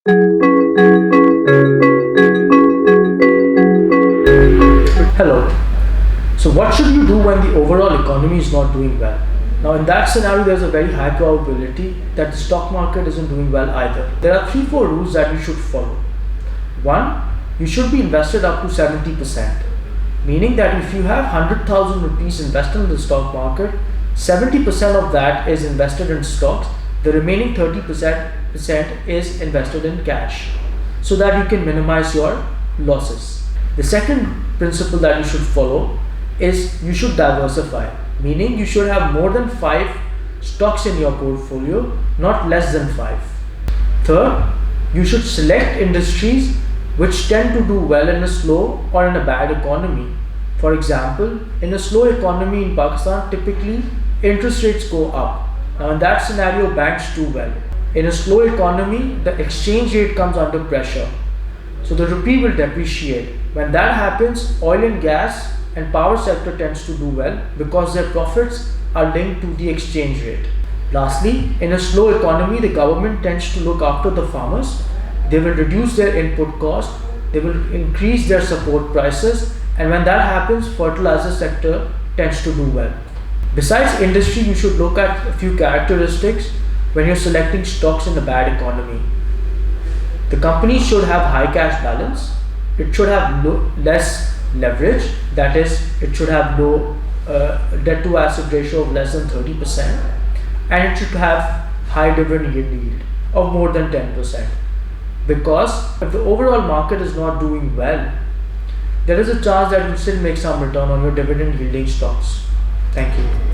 Hello. So what should you do when the overall economy is not doing well? Now in that scenario, there's a very high probability that the stock market isn't doing well either. There are 3-4 rules that you should follow. One, you should be invested up to 70%, meaning that if you have 100,000 rupees invested in the stock market, 70% of that is invested in stocks, the remaining 30% is invested in cash, so that you can minimize your losses. The second principle that you should follow is you should diversify, meaning you should have more than 5 stocks in your portfolio, not less than 5. Third, you should select industries which tend to do well in a slow or in a bad economy. For example, in a slow economy in Pakistan, typically interest rates go up. Now in that scenario, banks do well. In a slow economy, the exchange rate comes under pressure, so the rupee will depreciate. When that happens, oil and gas and power sector tends to do well because their profits are linked to the exchange rate. Lastly, in a slow economy, the government tends to look after the farmers. They will reduce their input cost, they will increase their support prices, and when that happens, fertilizer sector tends to do well. Besides industry, you should look at a few characteristics when you're selecting stocks in a bad economy. The company should have high cash balance, it should have less leverage, that is, it should have low debt to asset ratio of less than 30%, and it should have high dividend yield of more than 10%. Because if the overall market is not doing well, there is a chance that you still make some return on your dividend yielding stocks. Thank you.